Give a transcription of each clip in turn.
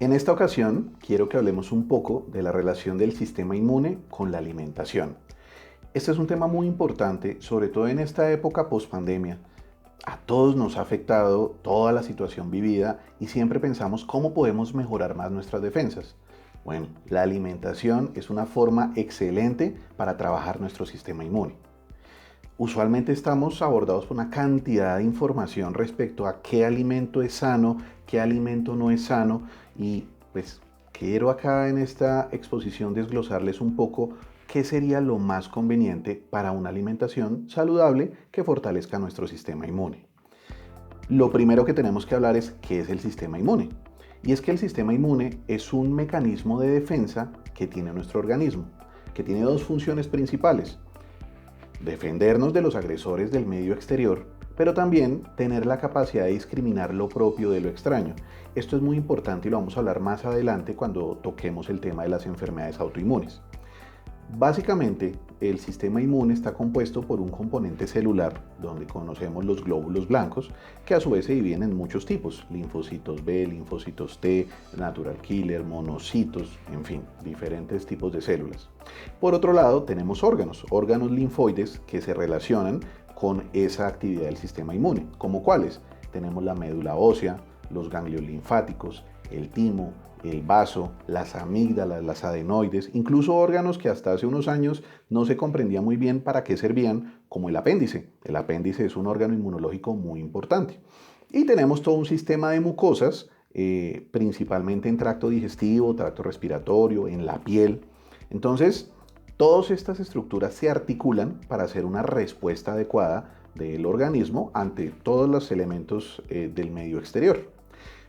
En esta ocasión quiero que hablemos un poco de la relación del sistema inmune con la alimentación. Este es un tema muy importante, sobre todo en esta época post-pandemia. A todos nos ha afectado toda la situación vivida y siempre pensamos cómo podemos mejorar más nuestras defensas. Bueno, la alimentación es una forma excelente para trabajar nuestro sistema inmune. Usualmente estamos abordados por una cantidad de información respecto a qué alimento es sano, qué alimento no es sano y pues quiero acá en esta exposición desglosarles un poco qué sería lo más conveniente para una alimentación saludable que fortalezca nuestro sistema inmune. Lo primero que tenemos que hablar es qué es el sistema inmune. Y es que el sistema inmune es un mecanismo de defensa que tiene nuestro organismo, que tiene dos funciones principales: defendernos de los agresores del medio exterior, pero también tener la capacidad de discriminar lo propio de lo extraño. Esto es muy importante y lo vamos a hablar más adelante cuando toquemos el tema de las enfermedades autoinmunes. Básicamente, el sistema inmune está compuesto por un componente celular, donde conocemos los glóbulos blancos, que a su vez se dividen en muchos tipos: linfocitos B, linfocitos T, natural killer, monocitos, en fin, diferentes tipos de células. Por otro lado, tenemos órganos linfoides que se relacionan con esa actividad del sistema inmune. ¿Como cuáles? Tenemos la médula ósea, los ganglios linfáticos, el timo, el vaso, las amígdalas, las adenoides, incluso órganos que hasta hace unos años no se comprendía muy bien para qué servían, como el apéndice. El apéndice es un órgano inmunológico muy importante. Y tenemos todo un sistema de mucosas, principalmente en tracto digestivo, tracto respiratorio, en la piel. Entonces, todas estas estructuras se articulan para hacer una respuesta adecuada del organismo ante todos los elementos del medio exterior.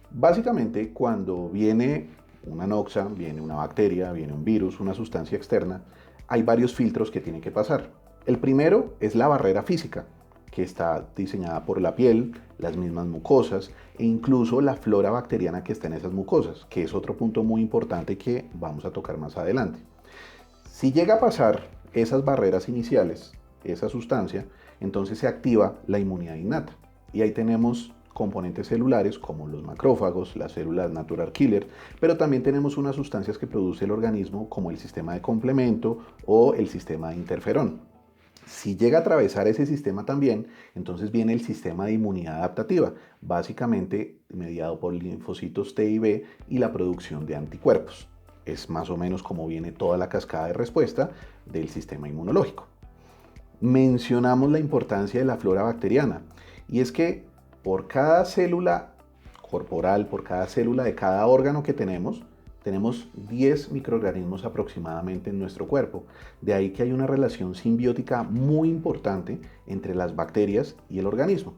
Básicamente, cuando viene una noxa, viene una bacteria, viene un virus, una sustancia externa, hay varios filtros que tienen que pasar. El primero es la barrera física, que está diseñada por la piel, las mismas mucosas e incluso la flora bacteriana que está en esas mucosas, que es otro punto muy importante que vamos a tocar más adelante. Si llega a pasar esas barreras iniciales, esa sustancia, entonces se activa la inmunidad innata. Y ahí tenemos componentes celulares como los macrófagos, las células natural killer, pero también tenemos unas sustancias que produce el organismo como el sistema de complemento o el sistema de interferón. Si llega a atravesar ese sistema también, entonces viene el sistema de inmunidad adaptativa, básicamente mediado por linfocitos T y B y la producción de anticuerpos. Es más o menos como viene toda la cascada de respuesta del sistema inmunológico. Mencionamos la importancia de la flora bacteriana, y es que por cada célula corporal, por cada célula de cada órgano que tenemos 10 microorganismos aproximadamente en nuestro cuerpo. De ahí que hay una relación simbiótica muy importante entre las bacterias y el organismo.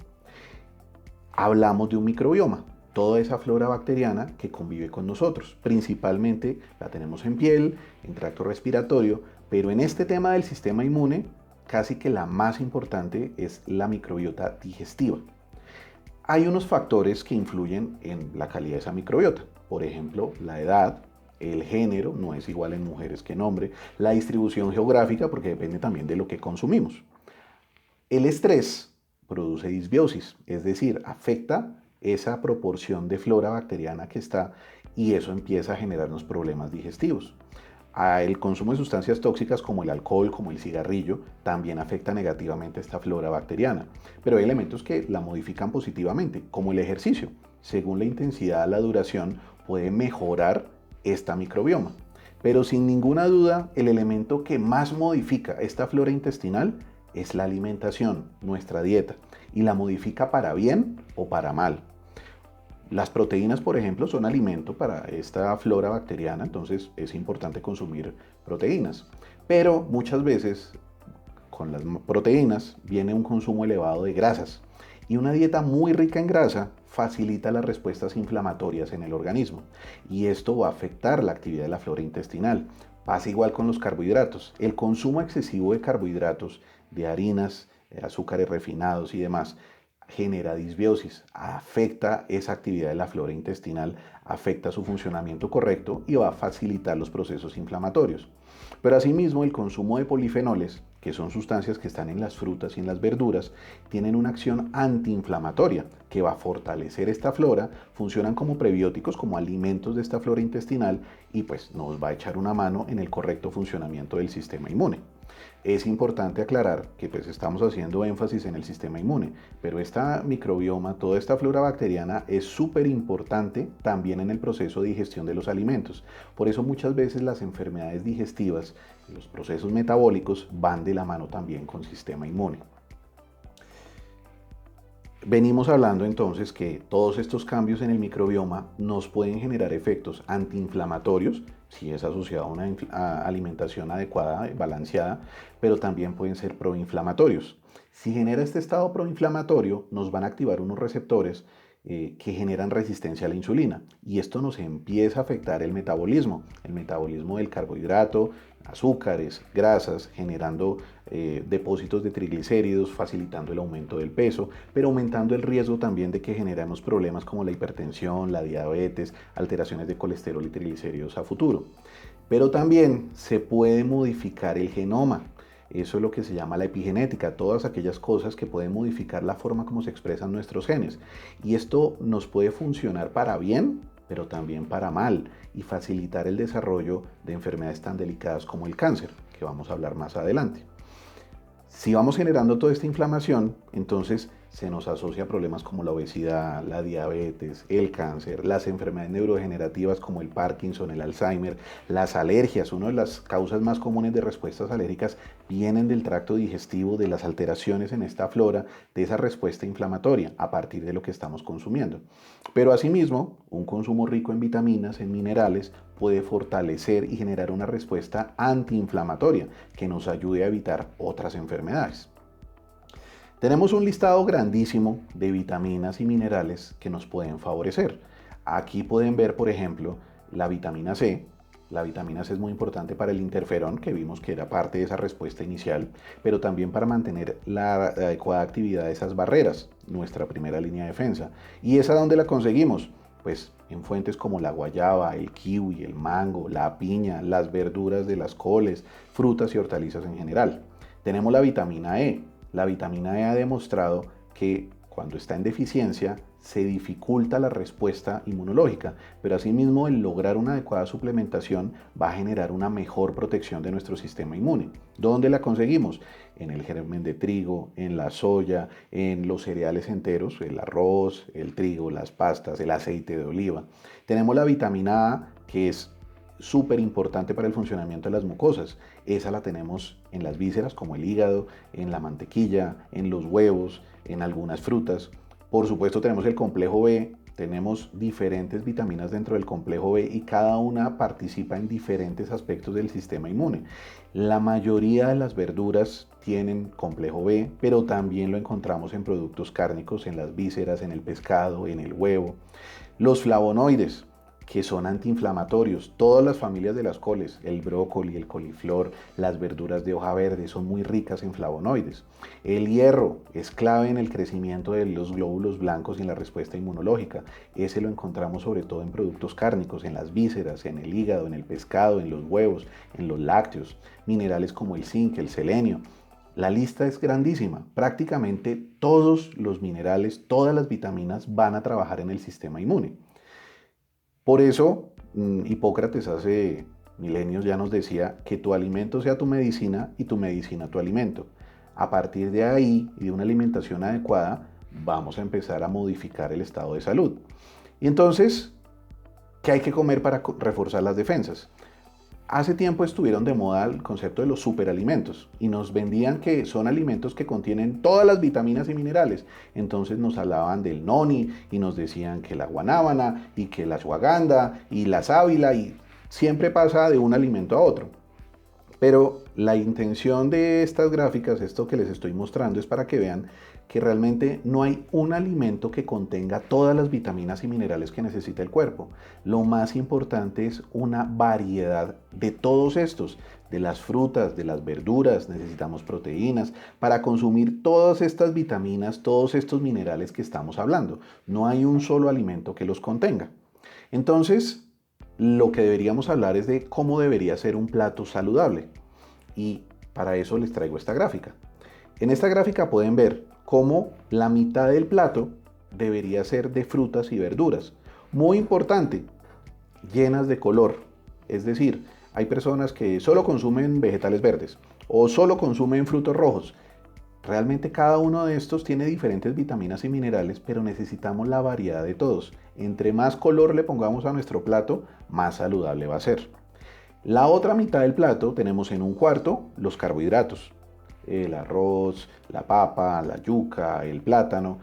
Hablamos de un microbioma, toda esa flora bacteriana que convive con nosotros. Principalmente la tenemos en piel, en tracto respiratorio, pero en este tema del sistema inmune, casi que la más importante es la microbiota digestiva. Hay unos factores que influyen en la calidad de esa microbiota. Por ejemplo, la edad, el género, no es igual en mujeres que en hombres, la distribución geográfica, porque depende también de lo que consumimos. El estrés produce disbiosis, es decir, afecta esa proporción de flora bacteriana que está, y eso empieza a generarnos problemas digestivos. El consumo de sustancias tóxicas como el alcohol, como el cigarrillo, también afecta negativamente a esta flora bacteriana. Pero hay elementos que la modifican positivamente, como el ejercicio. Según la intensidad, la duración, puede mejorar esta microbioma. Pero sin ninguna duda, el elemento que más modifica esta flora intestinal es la alimentación, nuestra dieta, y la modifica para bien o para mal. Las proteínas, por ejemplo, son alimento para esta flora bacteriana, entonces es importante consumir proteínas. Pero muchas veces con las proteínas viene un consumo elevado de grasas, y una dieta muy rica en grasa facilita las respuestas inflamatorias en el organismo, y esto va a afectar la actividad de la flora intestinal. Pasa igual con los carbohidratos. El consumo excesivo de carbohidratos, de harinas, azúcares refinados y demás, genera disbiosis, afecta esa actividad de la flora intestinal, afecta su funcionamiento correcto y va a facilitar los procesos inflamatorios. Pero asimismo, el consumo de polifenoles, que son sustancias que están en las frutas y en las verduras, tienen una acción antiinflamatoria que va a fortalecer esta flora, funcionan como prebióticos, como alimentos de esta flora intestinal y pues nos va a echar una mano en el correcto funcionamiento del sistema inmune. Es importante aclarar que pues estamos haciendo énfasis en el sistema inmune, pero esta microbioma, toda esta flora bacteriana es súper importante también en el proceso de digestión de los alimentos. Por eso muchas veces las enfermedades digestivas, los procesos metabólicos van de la mano también con sistema inmune. Venimos hablando entonces que todos estos cambios en el microbioma nos pueden generar efectos antiinflamatorios, si es asociado a una alimentación adecuada, balanceada, pero también pueden ser proinflamatorios. Si genera este estado proinflamatorio, nos van a activar unos receptores que generan resistencia a la insulina y esto nos empieza a afectar el metabolismo del carbohidrato, azúcares, grasas, generando depósitos de triglicéridos, facilitando el aumento del peso, pero aumentando el riesgo también de que generemos problemas como la hipertensión, la diabetes, alteraciones de colesterol y triglicéridos a futuro. Pero también se puede modificar el genoma. Eso es lo que se llama la epigenética, todas aquellas cosas que pueden modificar la forma como se expresan nuestros genes. Y esto nos puede funcionar para bien, pero también para mal, y facilitar el desarrollo de enfermedades tan delicadas como el cáncer, que vamos a hablar más adelante. Si vamos generando toda esta inflamación, entonces se nos asocia a problemas como la obesidad, la diabetes, el cáncer, las enfermedades neurodegenerativas como el Parkinson, el Alzheimer, las alergias. Una de las causas más comunes de respuestas alérgicas vienen del tracto digestivo, de las alteraciones en esta flora, de esa respuesta inflamatoria a partir de lo que estamos consumiendo. Pero asimismo, un consumo rico en vitaminas, en minerales, puede fortalecer y generar una respuesta antiinflamatoria que nos ayude a evitar otras enfermedades. Tenemos un listado grandísimo de vitaminas y minerales que nos pueden favorecer. Aquí pueden ver, por ejemplo, la vitamina C. La vitamina C es muy importante para el interferón, que vimos que era parte de esa respuesta inicial, pero también para mantener la adecuada actividad de esas barreras, nuestra primera línea de defensa. ¿Y esa dónde la conseguimos? Pues en fuentes como la guayaba, el kiwi, el mango, la piña, las verduras de las coles, frutas y hortalizas en general. Tenemos la vitamina E. La vitamina E ha demostrado que cuando está en deficiencia se dificulta la respuesta inmunológica, pero asimismo el lograr una adecuada suplementación va a generar una mejor protección de nuestro sistema inmune. ¿Dónde la conseguimos? En el germen de trigo, en la soya, en los cereales enteros, el arroz, el trigo, las pastas, el aceite de oliva. Tenemos la vitamina A, que es súper importante para el funcionamiento de las mucosas. Esa la tenemos en las vísceras como el hígado, en la mantequilla, en los huevos, en algunas frutas. Por supuesto tenemos el complejo B, tenemos diferentes vitaminas dentro del complejo B y cada una participa en diferentes aspectos del sistema inmune. La mayoría de las verduras tienen complejo B, pero también lo encontramos en productos cárnicos, en las vísceras, en el pescado, en el huevo. Los flavonoides, que son antiinflamatorios. Todas las familias de las coles, el brócoli, el coliflor, las verduras de hoja verde son muy ricas en flavonoides. El hierro es clave en el crecimiento de los glóbulos blancos y en la respuesta inmunológica. Ese lo encontramos sobre todo en productos cárnicos, en las vísceras, en el hígado, en el pescado, en los huevos, en los lácteos. Minerales como el zinc, el selenio. La lista es grandísima. Prácticamente todos los minerales, todas las vitaminas van a trabajar en el sistema inmune. Por eso, Hipócrates hace milenios ya nos decía que tu alimento sea tu medicina y tu medicina tu alimento. A partir de ahí y de una alimentación adecuada, vamos a empezar a modificar el estado de salud. Y entonces, ¿qué hay que comer para reforzar las defensas? Hace tiempo estuvieron de moda el concepto de los superalimentos y nos vendían que son alimentos que contienen todas las vitaminas y minerales. Entonces nos hablaban del noni y nos decían que la guanábana y que la ashwagandha y la sábila y siempre pasa de un alimento a otro. Pero la intención de estas gráficas, esto que les estoy mostrando, es para que vean que realmente no hay un alimento que contenga todas las vitaminas y minerales que necesita el cuerpo. Lo más importante es una variedad de todos estos, de las frutas, de las verduras, necesitamos proteínas para consumir todas estas vitaminas, todos estos minerales que estamos hablando. No hay un solo alimento que los contenga. Entonces, lo que deberíamos hablar es de cómo debería ser un plato saludable. Y para eso les traigo esta gráfica. En esta gráfica pueden ver cómo la mitad del plato debería ser de frutas y verduras. Muy importante, llenas de color. Es decir, hay personas que solo consumen vegetales verdes o solo consumen frutos rojos. Realmente cada uno de estos tiene diferentes vitaminas y minerales, pero necesitamos la variedad de todos. Entre más color le pongamos a nuestro plato, más saludable va a ser. La otra mitad del plato tenemos en un cuarto los carbohidratos. El arroz, la papa, la yuca, el plátano.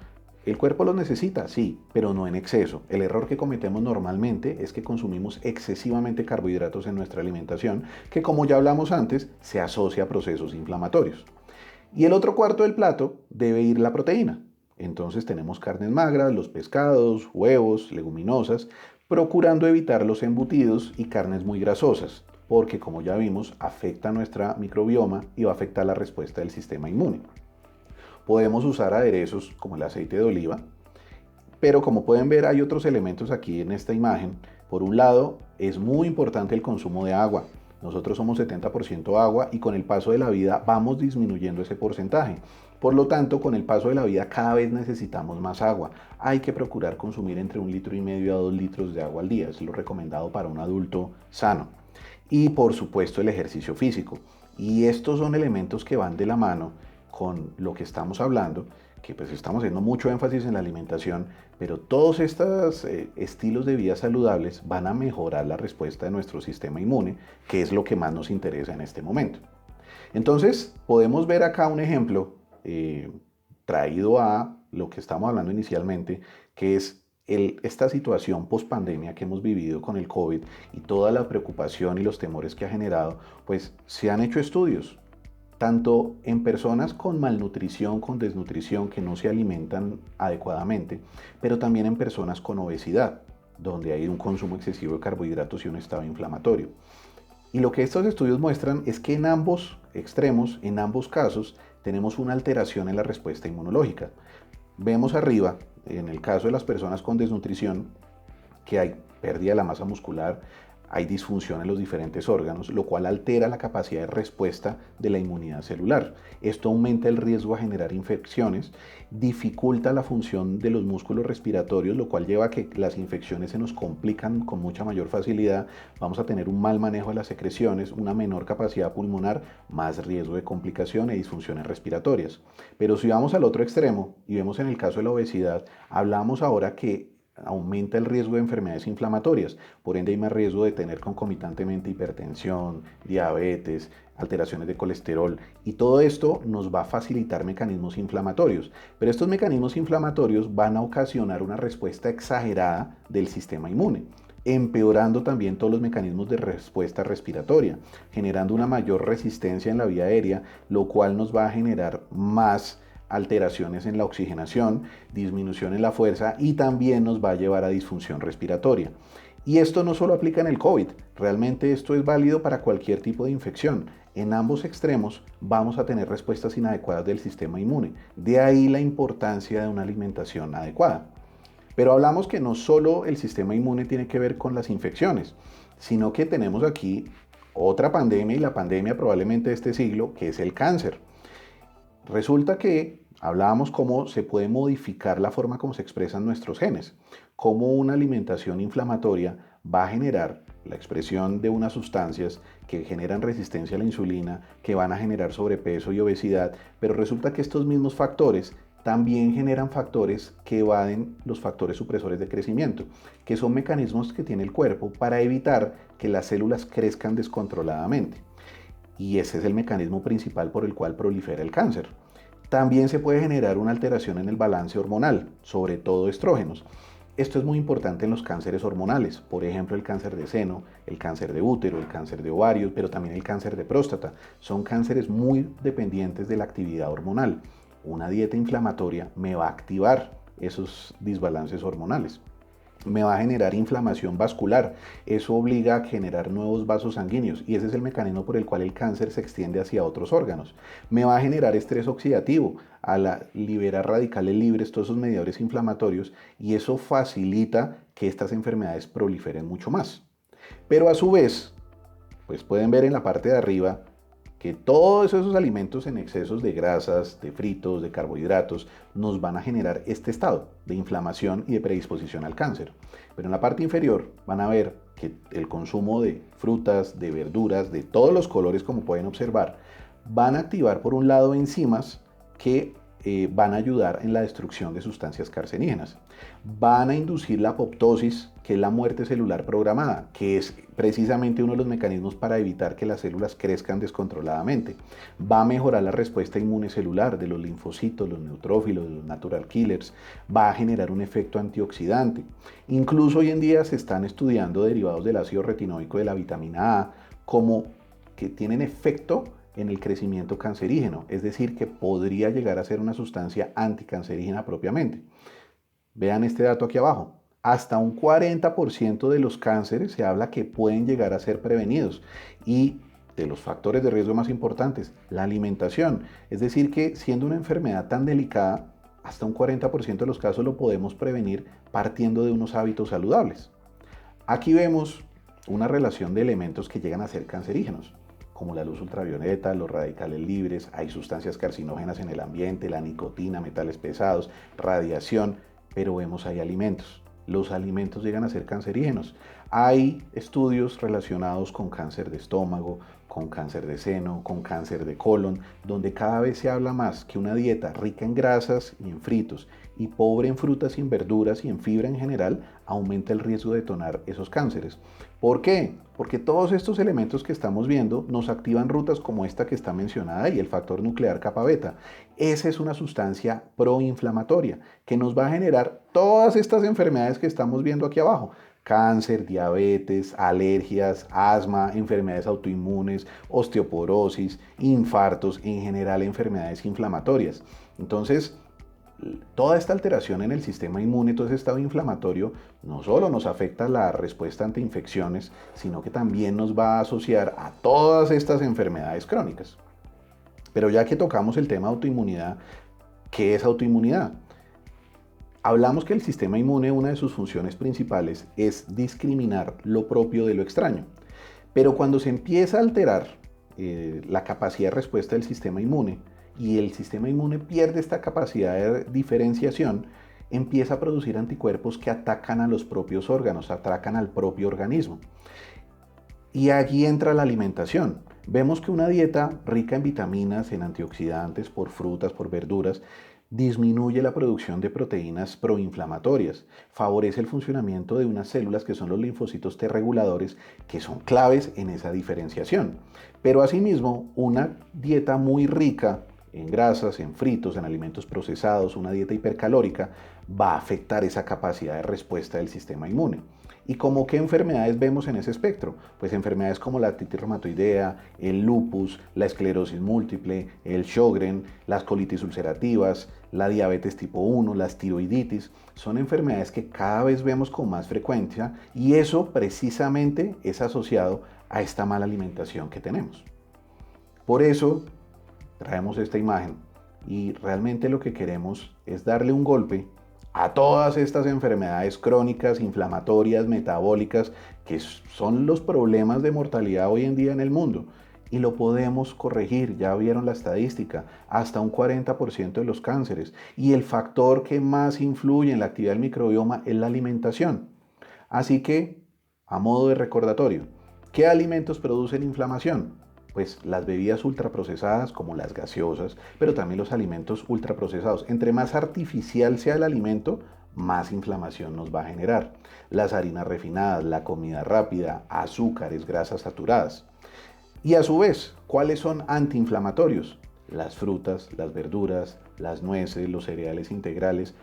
El cuerpo los necesita, sí, pero no en exceso. El error que cometemos normalmente es que consumimos excesivamente carbohidratos en nuestra alimentación, que como ya hablamos antes, se asocia a procesos inflamatorios. Y el otro cuarto del plato debe ir la proteína. Entonces tenemos carnes magras, los pescados, huevos, leguminosas, procurando evitar los embutidos y carnes muy grasosas, porque como ya vimos, afecta nuestra microbioma y va a afectar la respuesta del sistema inmune. Podemos usar aderezos como el aceite de oliva, pero como pueden ver hay otros elementos aquí en esta imagen. Por un lado, es muy importante el consumo de agua. Nosotros somos 70% agua y con el paso de la vida vamos disminuyendo ese porcentaje. Por lo tanto, con el paso de la vida cada vez necesitamos más agua. Hay que procurar consumir entre 1,5 litros a 2 litros de agua al día. Es lo recomendado para un adulto sano. Y por supuesto el ejercicio físico. Y estos son elementos que van de la mano con lo que estamos hablando, que pues estamos haciendo mucho énfasis en la alimentación, pero todos estos estilos de vida saludables van a mejorar la respuesta de nuestro sistema inmune, que es lo que más nos interesa en este momento. Entonces, podemos ver acá un ejemplo traído a lo que estamos hablando inicialmente, que es esta situación post pandemia que hemos vivido con el COVID y toda la preocupación y los temores que ha generado, pues se han hecho estudios tanto en personas con malnutrición, con desnutrición, que no se alimentan adecuadamente, pero también en personas con obesidad, donde hay un consumo excesivo de carbohidratos y un estado inflamatorio. Y lo que estos estudios muestran es que en ambos extremos, en ambos casos, tenemos una alteración en la respuesta inmunológica. Vemos arriba, en el caso de las personas con desnutrición, que hay pérdida de la masa muscular, hay disfunción en los diferentes órganos, lo cual altera la capacidad de respuesta de la inmunidad celular. Esto aumenta el riesgo a generar infecciones, dificulta la función de los músculos respiratorios, lo cual lleva a que las infecciones se nos complican con mucha mayor facilidad. Vamos a tener un mal manejo de las secreciones, una menor capacidad pulmonar, más riesgo de complicación e disfunciones respiratorias. Pero si vamos al otro extremo y vemos en el caso de la obesidad, hablamos ahora que aumenta el riesgo de enfermedades inflamatorias, por ende hay más riesgo de tener concomitantemente hipertensión, diabetes, alteraciones de colesterol, y todo esto nos va a facilitar mecanismos inflamatorios, pero estos mecanismos inflamatorios van a ocasionar una respuesta exagerada del sistema inmune, empeorando también todos los mecanismos de respuesta respiratoria, generando una mayor resistencia en la vía aérea, lo cual nos va a generar más alteraciones en la oxigenación, disminución en la fuerza y también nos va a llevar a disfunción respiratoria. Y esto no solo aplica en el COVID, realmente esto es válido para cualquier tipo de infección. En ambos extremos vamos a tener respuestas inadecuadas del sistema inmune. De ahí la importancia de una alimentación adecuada. Pero hablamos que no solo el sistema inmune tiene que ver con las infecciones, sino que tenemos aquí otra pandemia y la pandemia probablemente de este siglo, que es el cáncer. Resulta que hablábamos cómo se puede modificar la forma como se expresan nuestros genes, cómo una alimentación inflamatoria va a generar la expresión de unas sustancias que generan resistencia a la insulina, que van a generar sobrepeso y obesidad, pero resulta que estos mismos factores también generan factores que evaden los factores supresores de crecimiento, que son mecanismos que tiene el cuerpo para evitar que las células crezcan descontroladamente. Y ese es el mecanismo principal por el cual prolifera el cáncer. También se puede generar una alteración en el balance hormonal, sobre todo estrógenos. Esto es muy importante en los cánceres hormonales, por ejemplo el cáncer de seno, el cáncer de útero, el cáncer de ovario, pero también el cáncer de próstata. Son cánceres muy dependientes de la actividad hormonal. Una dieta inflamatoria me va a activar esos desbalances hormonales. me va a generar inflamación vascular. Eso obliga a generar nuevos vasos sanguíneos y ese es el mecanismo por el cual el cáncer se extiende hacia otros órganos. Me va a generar estrés oxidativo al liberar radicales libres, todos esos mediadores inflamatorios, y eso facilita que estas enfermedades proliferen mucho más. Pero a su vez, pues pueden ver en la parte de arriba que todos esos alimentos en excesos de grasas, de fritos, de carbohidratos, nos van a generar este estado de inflamación y de predisposición al cáncer. Pero en la parte inferior van a ver que el consumo de frutas, de verduras, de todos los colores, como pueden observar, van a activar por un lado enzimas que van a ayudar en la destrucción de sustancias cancerígenas. Van a inducir la apoptosis, que es la muerte celular programada, que es precisamente uno de los mecanismos para evitar que las células crezcan descontroladamente. Va a mejorar la respuesta inmune celular de los linfocitos, los neutrófilos, los natural killers. Va a generar un efecto antioxidante. Incluso hoy en día se están estudiando derivados del ácido retinoico de la vitamina A como que tienen efecto en el crecimiento cancerígeno, es decir, que podría llegar a ser una sustancia anticancerígena propiamente. Vean este dato aquí abajo. Hasta un 40% de los cánceres se habla que pueden llegar a ser prevenidos. Y de los factores de riesgo más importantes, la alimentación. Es decir, que siendo una enfermedad tan delicada, hasta un 40% de los casos lo podemos prevenir partiendo de unos hábitos saludables. Aquí vemos una relación de elementos que llegan a ser cancerígenos, como la luz ultravioleta, los radicales libres, hay sustancias carcinógenas en el ambiente, la nicotina, metales pesados, radiación, pero vemos hay alimentos. Los alimentos llegan a ser cancerígenos. Hay estudios relacionados con cáncer de estómago, con cáncer de seno, con cáncer de colon, donde cada vez se habla más que una dieta rica en grasas y en fritos y pobre en frutas y en verduras y en fibra en general aumenta el riesgo de detonar esos cánceres. ¿Por qué? Porque todos estos elementos que estamos viendo nos activan rutas como esta que está mencionada ahí, el factor nuclear kappa beta. Esa es una sustancia proinflamatoria que nos va a generar todas estas enfermedades que estamos viendo aquí abajo. Cáncer, diabetes, alergias, asma, enfermedades autoinmunes, osteoporosis, infartos, en general enfermedades inflamatorias. Entonces, toda esta alteración en el sistema inmune, todo ese estado inflamatorio, no solo nos afecta la respuesta ante infecciones, sino que también nos va a asociar a todas estas enfermedades crónicas. Pero ya que tocamos el tema de autoinmunidad, ¿qué es autoinmunidad? Hablamos que el sistema inmune, una de sus funciones principales es discriminar lo propio de lo extraño. Pero cuando se empieza a alterar la capacidad de respuesta del sistema inmune y el sistema inmune pierde esta capacidad de diferenciación, empieza a producir anticuerpos que atacan a los propios órganos, atacan al propio organismo. Y allí entra la alimentación. Vemos que una dieta rica en vitaminas, en antioxidantes, por frutas, por verduras, disminuye la producción de proteínas proinflamatorias, favorece el funcionamiento de unas células que son los linfocitos T reguladores, que son claves en esa diferenciación. Pero asimismo, una dieta muy rica en grasas, en fritos, en alimentos procesados, una dieta hipercalórica, va a afectar esa capacidad de respuesta del sistema inmune. ¿Y como qué enfermedades vemos en ese espectro? Pues enfermedades como la artritis reumatoidea, el lupus, la esclerosis múltiple, el Sjögren, las colitis ulcerativas, la diabetes tipo 1, las tiroiditis, son enfermedades que cada vez vemos con más frecuencia y eso precisamente es asociado a esta mala alimentación que tenemos. Por eso traemos esta imagen y realmente lo que queremos es darle un golpe a todas estas enfermedades crónicas, inflamatorias, metabólicas, que son los problemas de mortalidad hoy en día en el mundo. Y lo podemos corregir, ya vieron la estadística, hasta un 40% de los cánceres. Y el factor que más influye en la actividad del microbioma es la alimentación. Así que, a modo de recordatorio, ¿qué alimentos producen inflamación? Pues las bebidas ultraprocesadas como las gaseosas, pero también los alimentos ultraprocesados. Entre más artificial sea el alimento, más inflamación nos va a generar. Las harinas refinadas, la comida rápida, azúcares, grasas saturadas. Y a su vez, ¿cuáles son antiinflamatorios? Las frutas, las verduras, las nueces, los cereales integrales.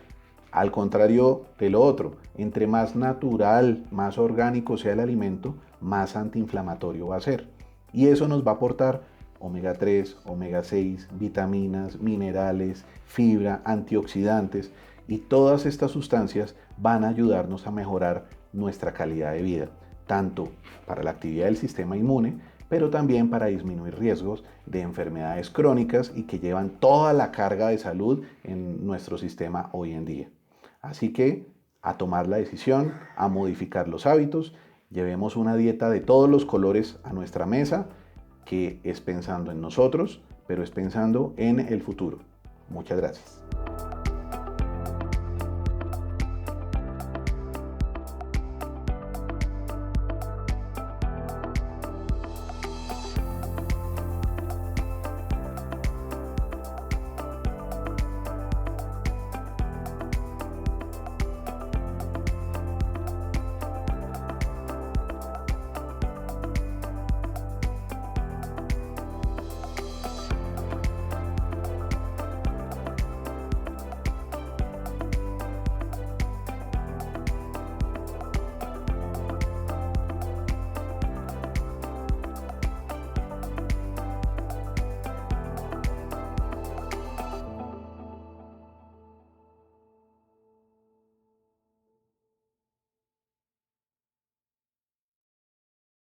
Al contrario de lo otro, entre más natural, más orgánico sea el alimento, más antiinflamatorio va a ser. Y eso nos va a aportar omega 3, omega 6, vitaminas, minerales, fibra, antioxidantes, Y todas estas sustancias van a ayudarnos a mejorar nuestra calidad de vida, tanto para la actividad del sistema inmune, pero también para disminuir riesgos de enfermedades crónicas y que llevan toda la carga de salud en nuestro sistema hoy en día. Así que a tomar la decisión, a modificar los hábitos, llevemos una dieta de todos los colores a nuestra mesa, que es pensando en nosotros, pero es pensando en el futuro. Muchas gracias.